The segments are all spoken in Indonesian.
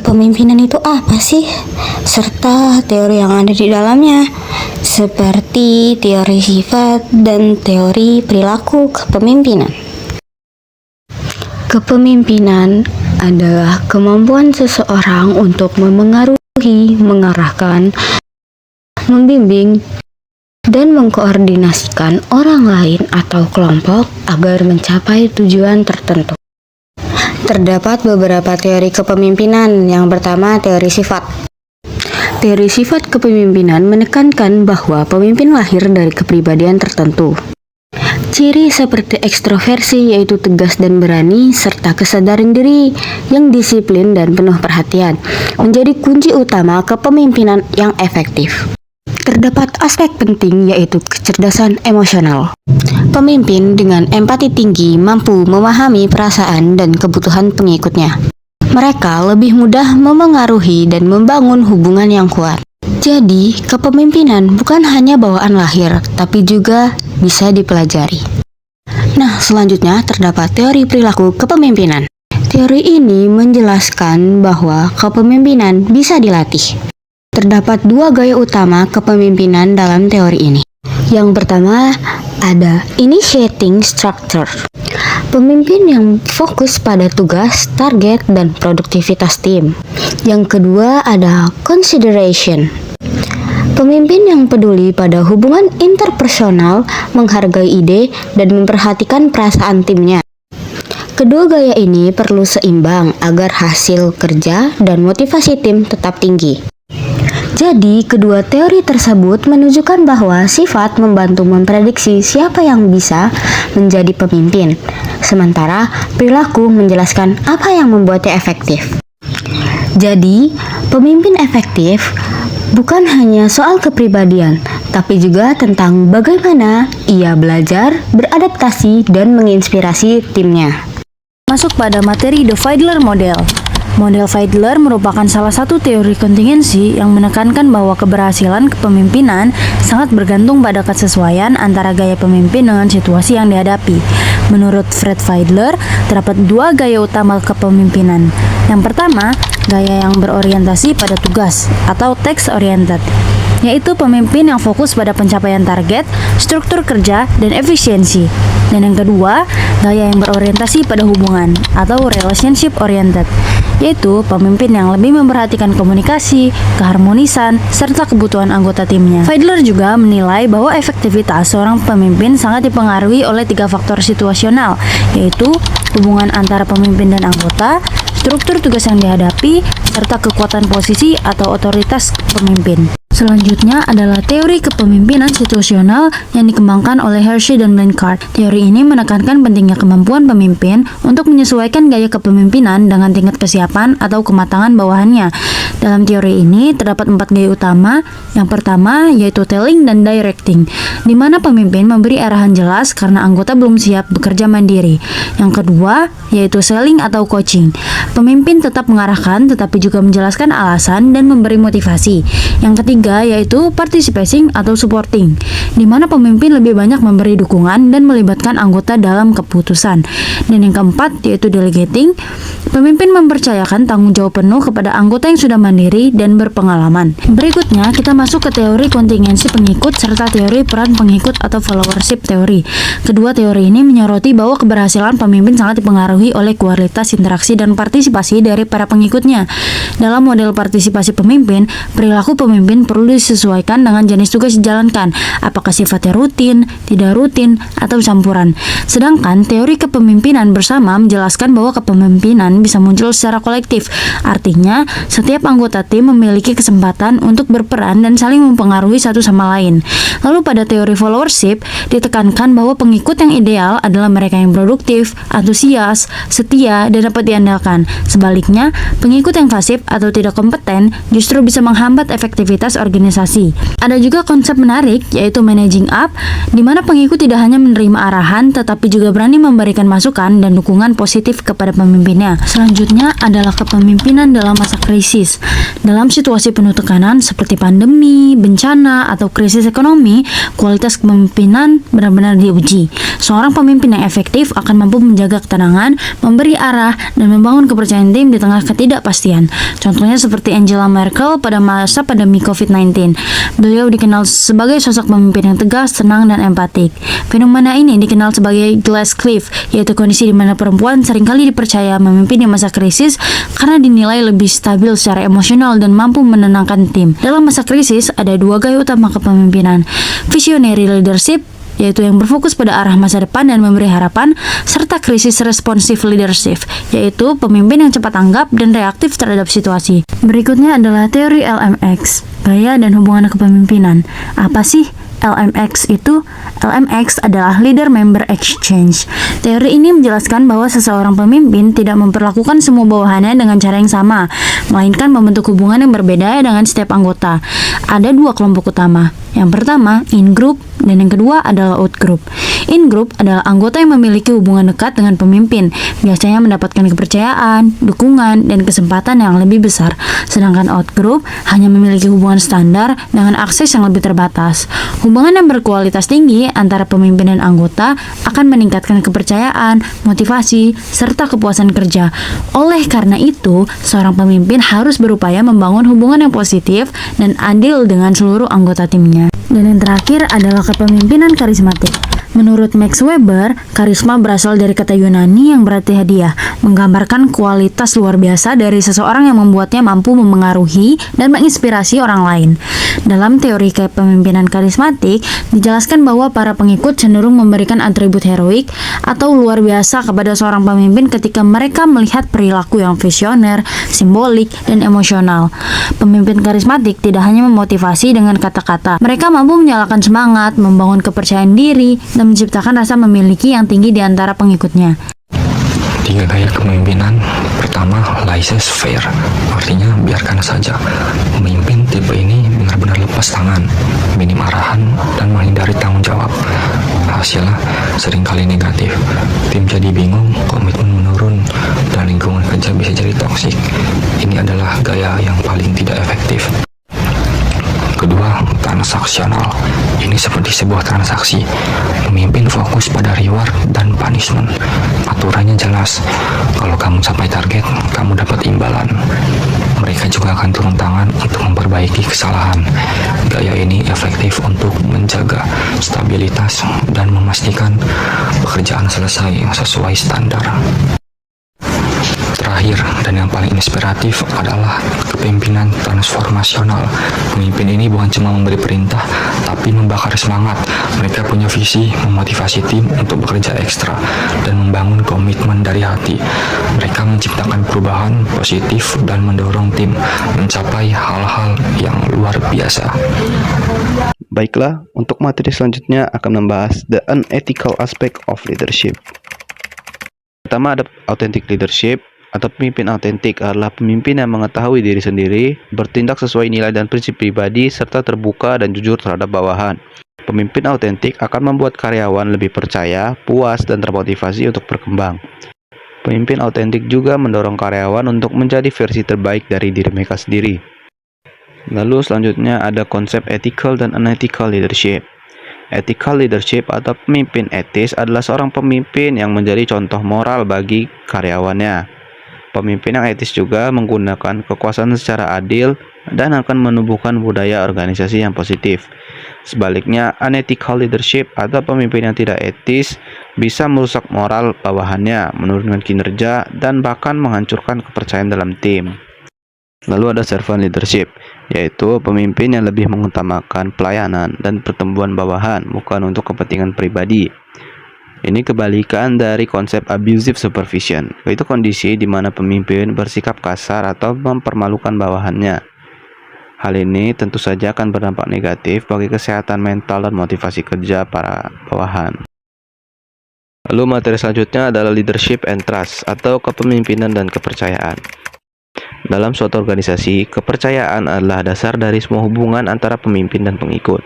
kepemimpinan itu apa sih? Serta teori yang ada di dalamnya, seperti teori sifat dan teori perilaku kepemimpinan. Kepemimpinan adalah kemampuan seseorang untuk memengaruhi, mengarahkan, membimbing, dan mengkoordinasikan orang lain atau kelompok agar mencapai tujuan tertentu. Terdapat beberapa teori kepemimpinan. Yang pertama, teori sifat. Teori sifat kepemimpinan menekankan bahwa pemimpin lahir dari kepribadian tertentu. Ciri seperti ekstroversi yaitu tegas dan berani, serta kesadaran diri yang disiplin dan penuh perhatian, menjadi kunci utama kepemimpinan yang efektif. Terdapat aspek penting yaitu kecerdasan emosional. Pemimpin dengan empati tinggi mampu memahami perasaan dan kebutuhan pengikutnya. Mereka lebih mudah memengaruhi dan membangun hubungan yang kuat. Jadi, kepemimpinan bukan hanya bawaan lahir, tapi juga bisa dipelajari. Nah, selanjutnya terdapat teori perilaku kepemimpinan. Teori ini menjelaskan bahwa kepemimpinan bisa dilatih. Terdapat dua gaya utama kepemimpinan dalam teori ini. Yang pertama, ada initiating structure. Pemimpin yang fokus pada tugas, target, dan produktivitas tim. Yang kedua ada consideration. Pemimpin yang peduli pada hubungan interpersonal, menghargai ide, dan memperhatikan perasaan timnya. Kedua gaya ini perlu seimbang agar hasil kerja dan motivasi tim tetap tinggi. Jadi, kedua teori tersebut menunjukkan bahwa sifat membantu memprediksi siapa yang bisa menjadi pemimpin, sementara perilaku menjelaskan apa yang membuatnya efektif. Jadi, pemimpin efektif bukan hanya soal kepribadian, tapi juga tentang bagaimana ia belajar, beradaptasi, dan menginspirasi timnya. Masuk pada materi The Fiedler Model. Model Fiedler merupakan salah satu teori kontingensi yang menekankan bahwa keberhasilan kepemimpinan sangat bergantung pada kesesuaian antara gaya pemimpin dengan situasi yang dihadapi. Menurut Fred Fiedler, terdapat dua gaya utama kepemimpinan. Yang pertama, gaya yang berorientasi pada tugas atau task-oriented, yaitu pemimpin yang fokus pada pencapaian target, struktur kerja, dan efisiensi. Dan yang kedua, gaya yang berorientasi pada hubungan atau relationship-oriented, yaitu pemimpin yang lebih memperhatikan komunikasi, keharmonisan, serta kebutuhan anggota timnya. Fiedler juga menilai bahwa efektivitas seorang pemimpin sangat dipengaruhi oleh tiga faktor situasional, yaitu hubungan antara pemimpin dan anggota, struktur tugas yang dihadapi, serta kekuatan posisi atau otoritas pemimpin. Selanjutnya adalah teori kepemimpinan situasional yang dikembangkan oleh Hershey dan Blanchard. Teori ini menekankan pentingnya kemampuan pemimpin untuk menyesuaikan gaya kepemimpinan dengan tingkat kesiapan atau kematangan bawahannya. Dalam teori ini terdapat 4 gaya utama. Yang pertama yaitu telling dan directing, di mana pemimpin memberi arahan jelas karena anggota belum siap bekerja mandiri. Yang kedua yaitu selling atau coaching. Pemimpin tetap mengarahkan tetapi juga menjelaskan alasan dan memberi motivasi. Yang ketiga yaitu participating atau supporting, di mana pemimpin lebih banyak memberi dukungan dan melibatkan anggota dalam keputusan. Dan yang keempat yaitu delegating. Pemimpin mempercayakan tanggung jawab penuh kepada anggota yang sudah mandiri dan berpengalaman. Berikutnya kita masuk ke teori kontingensi pengikut serta teori peran pengikut atau followership teori. Kedua teori ini menyoroti bahwa keberhasilan pemimpin sangat dipengaruhi oleh kualitas interaksi dan partisipasi dari para pengikutnya. Dalam model partisipasi pemimpin, perilaku pemimpin perlu disesuaikan dengan jenis tugas dijalankan, apakah sifatnya rutin, tidak rutin, atau campuran. Sedangkan teori kepemimpinan bersama menjelaskan bahwa kepemimpinan bisa muncul secara kolektif. Artinya, setiap anggota tim memiliki kesempatan untuk berperan dan saling mempengaruhi satu sama lain. Lalu pada teori followership, ditekankan bahwa pengikut yang ideal adalah mereka yang produktif, antusias, setia, dan dapat diandalkan. Sebaliknya, pengikut yang pasif atau tidak kompeten justru bisa menghambat efektivitas organisasi. Ada juga konsep menarik yaitu managing up, di mana pengikut tidak hanya menerima arahan tetapi juga berani memberikan masukan dan dukungan positif kepada pemimpinnya. Selanjutnya adalah kepemimpinan dalam masa krisis. Dalam situasi penuh tekanan seperti pandemi, bencana, atau krisis ekonomi, kualitas kepemimpinan benar-benar diuji. Seorang pemimpin yang efektif akan mampu menjaga ketenangan, memberi arah, dan membangun kepercayaan tim di tengah ketidakpastian. Contohnya seperti Angela Merkel pada masa pandemi COVID-19. Beliau dikenal sebagai sosok pemimpin yang tegas, tenang, dan empatik. Fenomena ini dikenal sebagai glass cliff, yaitu kondisi di mana perempuan seringkali dipercaya memimpin di masa krisis karena dinilai lebih stabil secara emosional dan mampu menenangkan tim. Dalam masa krisis, ada dua gaya utama kepemimpinan: visionary leadership, yaitu yang berfokus pada arah masa depan dan memberi harapan, serta krisis responsive leadership, yaitu pemimpin yang cepat tanggap dan reaktif terhadap situasi. Berikutnya adalah teori LMX, gaya dan hubungan kepemimpinan. Apa sih LMX itu? LMX adalah Leader Member Exchange. Teori ini menjelaskan bahwa seseorang pemimpin tidak memperlakukan semua bawahannya dengan cara yang sama, melainkan membentuk hubungan yang berbeda dengan setiap anggota. Ada dua kelompok utama. Yang pertama, in-group, dan yang kedua adalah out-group. In-group adalah anggota yang memiliki hubungan dekat dengan pemimpin, biasanya mendapatkan kepercayaan, dukungan, dan kesempatan yang lebih besar. Sedangkan out-group hanya memiliki hubungan standar dengan akses yang lebih terbatas. Hubungan yang berkualitas tinggi antara pemimpin dan anggota akan meningkatkan kepercayaan, motivasi, serta kepuasan kerja. Oleh karena itu, seorang pemimpin harus berupaya membangun hubungan yang positif dan adil dengan seluruh anggota timnya. Dan yang terakhir adalah kepemimpinan karismatik. Menurut Max Weber, karisma berasal dari kata Yunani yang berarti hadiah, menggambarkan kualitas luar biasa dari seseorang yang membuatnya mampu memengaruhi dan menginspirasi orang lain. Dalam teori kepemimpinan karismatik, dijelaskan bahwa para pengikut cenderung memberikan atribut heroik atau luar biasa kepada seorang pemimpin ketika mereka melihat perilaku yang visioner, simbolik, dan emosional. Pemimpin karismatik tidak hanya memotivasi dengan kata-kata, mereka mampu menyalakan semangat, membangun kepercayaan diri, dan menciptakan rasa memiliki yang tinggi di antara pengikutnya. 3 gaya kepemimpinan. Pertama, laissez-faire, artinya biarkan saja. Pemimpin tipe ini benar-benar lepas tangan, minim arahan, dan menghindari tanggung jawab. Hasilnya seringkali negatif. Tim jadi bingung, komitmen menurun, dan lingkungan kerja bisa jadi toksik. Ini adalah gaya yang paling tidak efektif. Kedua, transaksional. Ini seperti sebuah transaksi. Pemimpin fokus pada reward dan punishment. Aturannya jelas. Kalau kamu capai target, kamu dapat imbalan. Mereka juga akan turun tangan untuk memperbaiki kesalahan. Gaya ini efektif untuk menjaga stabilitas dan memastikan pekerjaan selesai sesuai standar. Terakhir dan yang paling inspiratif adalah kepemimpinan transformasional. Pemimpin ini bukan cuma memberi perintah, tapi membakar semangat. Mereka punya visi, memotivasi tim untuk bekerja ekstra, dan membangun komitmen dari hati. Mereka menciptakan perubahan positif dan mendorong tim mencapai hal-hal yang luar biasa. Baiklah, untuk materi selanjutnya akan membahas the unethical aspect of leadership. Pertama ada authentic leadership. Atau pemimpin autentik adalah pemimpin yang mengetahui diri sendiri, bertindak sesuai nilai dan prinsip pribadi, serta terbuka dan jujur terhadap bawahan. Pemimpin autentik akan membuat karyawan lebih percaya, puas, dan termotivasi untuk berkembang. Pemimpin autentik juga mendorong karyawan untuk menjadi versi terbaik dari diri mereka sendiri. Lalu selanjutnya ada konsep ethical dan unethical leadership. Ethical leadership atau pemimpin etis adalah seorang pemimpin yang menjadi contoh moral bagi karyawannya. Pemimpin yang etis juga menggunakan kekuasaan secara adil dan akan menumbuhkan budaya organisasi yang positif. Sebaliknya, unethical leadership atau pemimpin yang tidak etis bisa merusak moral bawahannya, menurunkan kinerja, dan bahkan menghancurkan kepercayaan dalam tim. Lalu ada servant leadership, yaitu pemimpin yang lebih mengutamakan pelayanan dan pertumbuhan bawahan, bukan untuk kepentingan pribadi. Ini kebalikan dari konsep abusive supervision, yaitu kondisi di mana pemimpin bersikap kasar atau mempermalukan bawahannya. Hal ini tentu saja akan berdampak negatif bagi kesehatan mental dan motivasi kerja para bawahan. Lalu materi selanjutnya adalah leadership and trust atau kepemimpinan dan kepercayaan. Dalam suatu organisasi, kepercayaan adalah dasar dari semua hubungan antara pemimpin dan pengikut.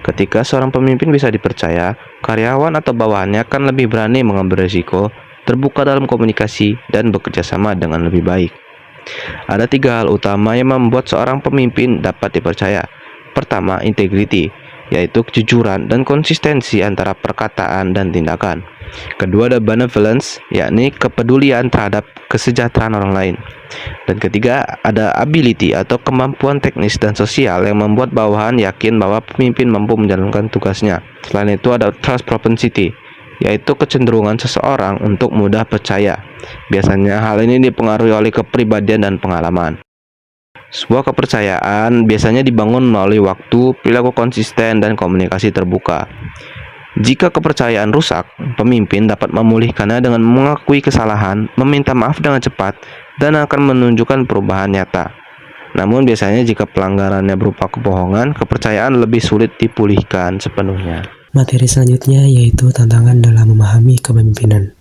Ketika seorang pemimpin bisa dipercaya, karyawan atau bawahannya akan lebih berani mengambil risiko, terbuka dalam komunikasi, dan bekerja sama dengan lebih baik. Ada 3 hal utama yang membuat seorang pemimpin dapat dipercaya. Pertama, integrity, yaitu kejujuran dan konsistensi antara perkataan dan tindakan. Kedua, ada benevolence, yakni kepedulian terhadap kesejahteraan orang lain. Dan ketiga, ada ability atau kemampuan teknis dan sosial yang membuat bawahan yakin bahwa pemimpin mampu menjalankan tugasnya. Selain itu, ada trust propensity, yaitu kecenderungan seseorang untuk mudah percaya. Biasanya hal ini dipengaruhi oleh kepribadian dan pengalaman. Sebuah kepercayaan biasanya dibangun melalui waktu, perilaku konsisten, dan komunikasi terbuka. Jika kepercayaan rusak, pemimpin dapat memulihkannya dengan mengakui kesalahan, meminta maaf dengan cepat, dan akan menunjukkan perubahan nyata. Namun biasanya jika pelanggarannya berupa kebohongan, kepercayaan lebih sulit dipulihkan sepenuhnya. Materi selanjutnya yaitu tantangan dalam memahami kepemimpinan.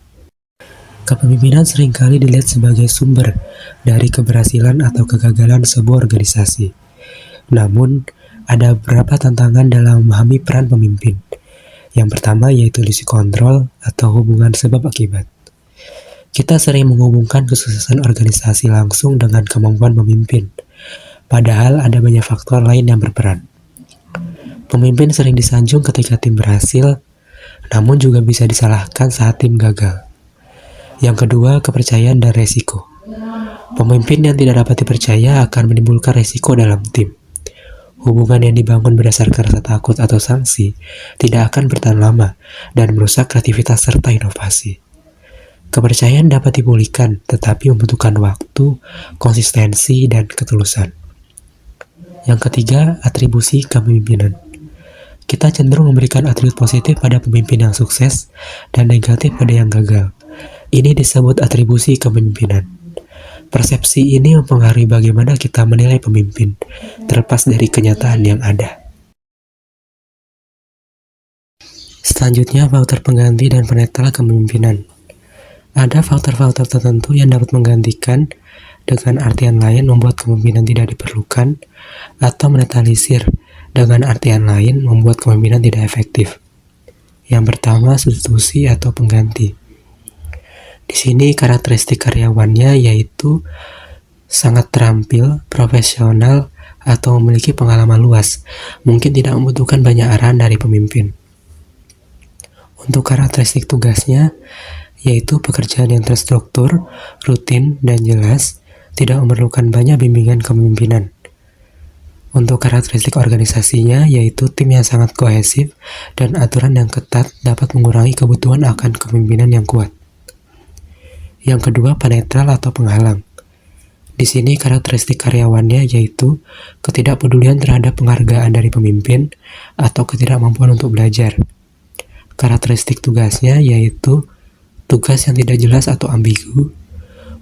Kepemimpinan seringkali dilihat sebagai sumber dari keberhasilan atau kegagalan sebuah organisasi. Namun, ada beberapa tantangan dalam memahami peran pemimpin. Yang pertama yaitu ilusi kontrol atau hubungan sebab akibat. Kita sering menghubungkan kesuksesan organisasi langsung dengan kemampuan pemimpin, padahal ada banyak faktor lain yang berperan. Pemimpin sering disanjung ketika tim berhasil, namun juga bisa disalahkan saat tim gagal. Yang kedua, kepercayaan dan resiko. Pemimpin yang tidak dapat dipercaya akan menimbulkan resiko dalam tim. Hubungan yang dibangun berdasarkan rasa takut atau sanksi tidak akan bertahan lama dan merusak kreativitas serta inovasi. Kepercayaan dapat dipulihkan, tetapi membutuhkan waktu, konsistensi, dan ketulusan. Yang ketiga, atribusi kepemimpinan. Kita cenderung memberikan atribut positif pada pemimpin yang sukses dan negatif pada yang gagal. Ini disebut atribusi kepemimpinan. Persepsi ini mempengaruhi bagaimana kita menilai pemimpin, terlepas dari kenyataan yang ada. Selanjutnya, faktor pengganti dan penetral kepemimpinan. Ada faktor-faktor tertentu yang dapat menggantikan, dengan artian lain membuat kepemimpinan tidak diperlukan, atau menetralisir, dengan artian lain membuat kepemimpinan tidak efektif. Yang pertama, substitusi atau pengganti. Di sini karakteristik karyawannya yaitu sangat terampil, profesional, atau memiliki pengalaman luas, mungkin tidak membutuhkan banyak arahan dari pemimpin. Untuk karakteristik tugasnya, yaitu pekerjaan yang terstruktur, rutin, dan jelas, tidak memerlukan banyak bimbingan kepemimpinan. Untuk karakteristik organisasinya, yaitu tim yang sangat kohesif dan aturan yang ketat dapat mengurangi kebutuhan akan kepemimpinan yang kuat. Yang kedua, penetral atau penghalang. Di sini karakteristik karyawannya yaitu ketidakpedulian terhadap penghargaan dari pemimpin atau ketidakmampuan untuk belajar. Karakteristik tugasnya yaitu tugas yang tidak jelas atau ambigu.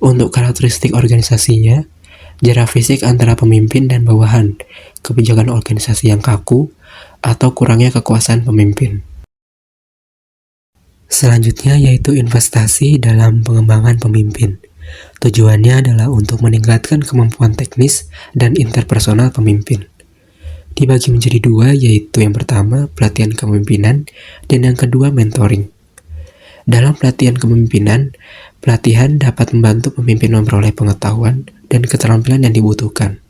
Untuk karakteristik organisasinya, jarak fisik antara pemimpin dan bawahan, kebijakan organisasi yang kaku, atau kurangnya kekuasaan pemimpin. Selanjutnya yaitu investasi dalam pengembangan pemimpin. Tujuannya adalah untuk meningkatkan kemampuan teknis dan interpersonal pemimpin. Dibagi menjadi 2, yaitu yang pertama pelatihan kepemimpinan dan yang kedua mentoring. Dalam pelatihan kepemimpinan, pelatihan dapat membantu pemimpin memperoleh pengetahuan dan keterampilan yang dibutuhkan.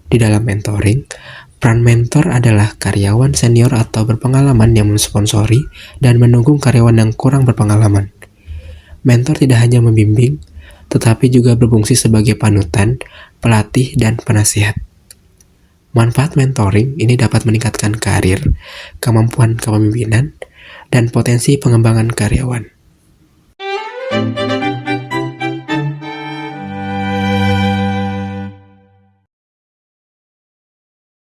Di dalam mentoring, peran mentor adalah karyawan senior atau berpengalaman yang mensponsori dan mendukung karyawan yang kurang berpengalaman. Mentor tidak hanya membimbing, tetapi juga berfungsi sebagai panutan, pelatih, dan penasihat. Manfaat mentoring ini dapat meningkatkan karir, kemampuan kepemimpinan, dan potensi pengembangan karyawan.